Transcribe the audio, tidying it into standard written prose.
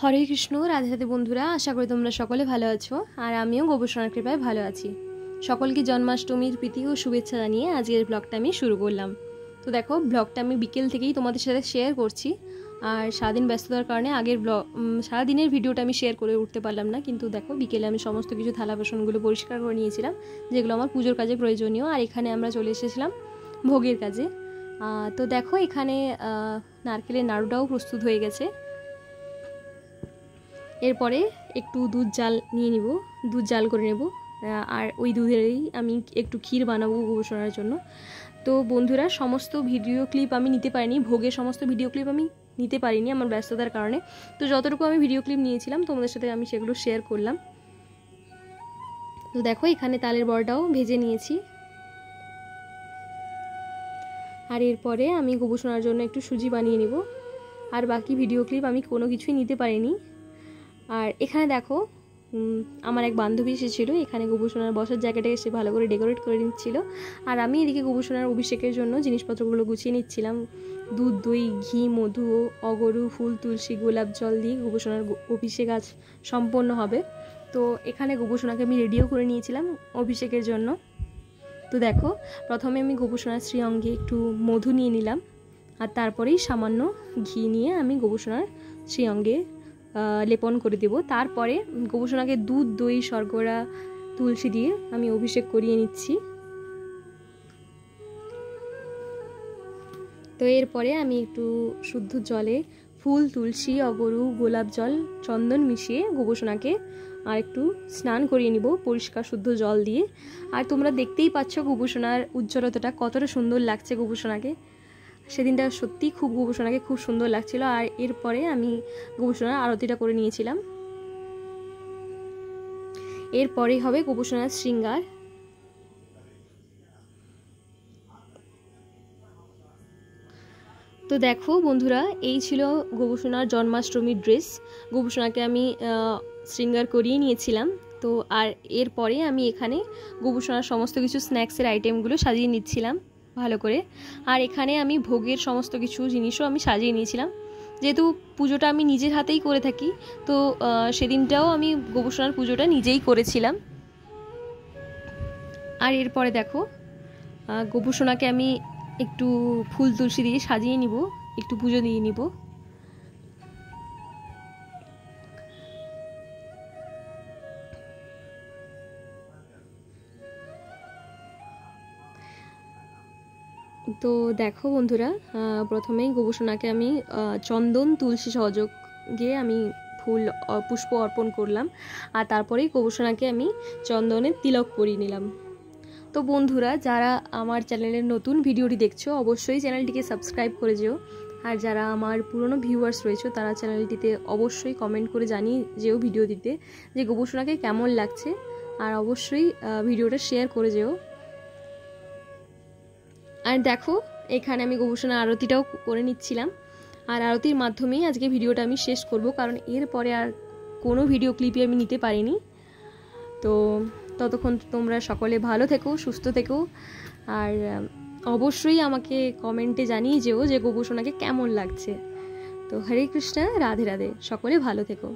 হরে কৃষ্ণ, রাধে রাধে বন্ধুরা। আশা করি তোমরা সকলে ভালো আছো, আর আমিও গোবর্ষণার কৃপায় ভালো আছি। সকলকে জন্মাষ্টমীর প্রীতি ও শুভেচ্ছা জানিয়ে আজকের ব্লগটা আমি শুরু করলাম। তো দেখো, ব্লগটা আমি বিকেল থেকেই তোমাদের সাথে শেয়ার করছি। আর সারাদিন ব্যস্ততার কারণে সারাদিনের ভিডিওটা আমি শেয়ার করে উঠতে পারলাম না, কিন্তু দেখো বিকেলে আমি সমস্ত কিছু থালা বাসনগুলো পরিষ্কার করে নিয়েছিলাম, যেগুলো আমার পুজোর কাজে প্রয়োজনীয়। আর এখানে আমরা চলে এসেছিলাম ভোগের কাজে। তো দেখো, এখানে নারকেলের নাড়ুটাও প্রস্তুত হয়ে গেছে। এরপরে একটু দুধ জাল করে নেব, আর ওই দুধেরই আমি একটু ক্ষীর বানাবো গোবর্ষণার জন্য। তো বন্ধুরা, সমস্ত ভিডিও ক্লিপ আমি নিতে পারিনি, ভোগের সমস্ত ভিডিও ক্লিপ আমি নিতে পারিনি আমার ব্যস্ততার কারণে। তো যতটুকু আমি ভিডিও ক্লিপ নিয়েছিলাম তোমাদের সাথে আমি সেগুলো শেয়ার করলাম। তো দেখো, এখানে তালের বড়াটাও ভেজে নিয়েছি। আর এরপরে আমি গোবর্ষণার জন্য একটু সুজি বানিয়ে নেব। আর বাকি ভিডিও ক্লিপ আমি কোনো কিছুই নিতে পারিনি। আর এখানে দেখো, আমার এক বান্ধবী এসেছিল, এখানে গোবর্ষণার বসার জায়গাটাকে সে ভালো করে ডেকোরেট করে নিচ্ছিল। আর আমি এদিকে গোবর্ষণার অভিষেকের জন্য জিনিসপত্রগুলো গুছিয়ে নিচ্ছিলাম। দুধ, দই, ঘি, মধু, অগরু ফুল, তুলসী, গোলাপ জল দিয়ে গোবর্ষণার অভিষেক আজ সম্পন্ন হবে। তো এখানে গোবর্ষণাকে আমি রেডিও করে নিয়েছিলাম অভিষেকের জন্য। তো দেখো, প্রথমে আমি গোবর্ষণার শ্রীঅঙ্গে একটু মধু নিয়ে নিলাম, আর তারপরেই সামান্য ঘি নিয়ে আমি গোবর্ষণার শ্রীঅঙ্গে লেপন করে দেব। তারপরে গোবর্ষণাকে দুধ, দই, শর্করা, তুলসী দিয়ে আমি অভিষেক করিয়ে নিচ্ছি। তো এরপরে আমি একটু শুদ্ধ জলে ফুল, তুলসী, অগরু, গোলাপ জল, চন্দন মিশিয়ে গোবর্ষণাকে আর একটু স্নান করিয়ে নিব পরিষ্কার শুদ্ধ জল দিয়ে। আর তোমরা দেখতেই পাচ্ছ গোবর্ষণার উজ্জ্বলতাটা কতটা সুন্দর লাগছে গোবর্ষণাকে। সেদিনটা সত্যি গোবর্ষণাকে খুব সুন্দর লাগছিল। আর এরপরে আমি গোবর্ষণার আরতিটা করে নিয়েছিলাম। এরপরে হবে গোবর্ষণার শৃঙ্গার। তো দেখো বন্ধুরা, এই ছিল গোবর্ষণার জন্মাষ্টমীর ড্রেস। গোবর্ষণাকে আমি শৃঙ্গার করিয়ে নিয়েছিলাম। তো আর এরপরে আমি এখানে গোবর্ষণার সমস্ত কিছু স্ন্যাক্সের আইটেমগুলো সাজিয়ে নিচ্ছিলাম ভালো করে। আর এখানে আমি ভোগের সমস্ত কিছু জিনিসও আমি সাজিয়ে নিয়েছিলাম। যেহেতু পুজোটা আমি নিজের হাতেই করে থাকি, তো সেদিনটাও আমি গোবর্ষণার পুজোটা নিজেই করেছিলাম। আর এরপরে দেখো, গোবর্ষণাকে আমি একটু ফুল তুলসী দিয়ে সাজিয়ে নিব, একটু পুজো দিয়ে নিব। তো দেখো বন্ধুরা, প্রথমেই গোবর্ষণাকে আমি চন্দন তুলসী সহযোগে আমি পুষ্প অর্পণ করলাম। আর তারপরেই গোবর্ষণাকে আমি চন্দনের তিলক পরিয়ে নিলাম। তো বন্ধুরা, যারা আমার চ্যানেলের নতুন ভিডিওটি দেখছো অবশ্যই চ্যানেলটিকে সাবস্ক্রাইব করে যেও। আর যারা আমার পুরনো ভিউয়ার্স রয়েছে তারা চ্যানেলটিতে অবশ্যই কমেন্ট করে জানিয়ে যেও ভিডিও দিতে যে গোবর্ষণাকে কেমন লাগছে। আর অবশ্যই ভিডিওটা শেয়ার করে যেও। আর দেখো, এখানে আমি গোবর্ষণা আরতিটাও করে নিচ্ছিলাম। আর আরতির মাধ্যমেই আজকে ভিডিওটা আমি শেষ করব, কারণ এরপরে আর কোনো ভিডিও ক্লিপই আমি নিতে পারিনি। তো ততক্ষণ তোমরা সকলে ভালো থেকো, সুস্থ থেকো। আর অবশ্যই আমাকে কমেন্টে জানিয়ে যেও যে গোবর্ষণাকে কেমন লাগছে। তো হরে কৃষ্ণ, রাধে রাধে, সকলে ভালো থেকো।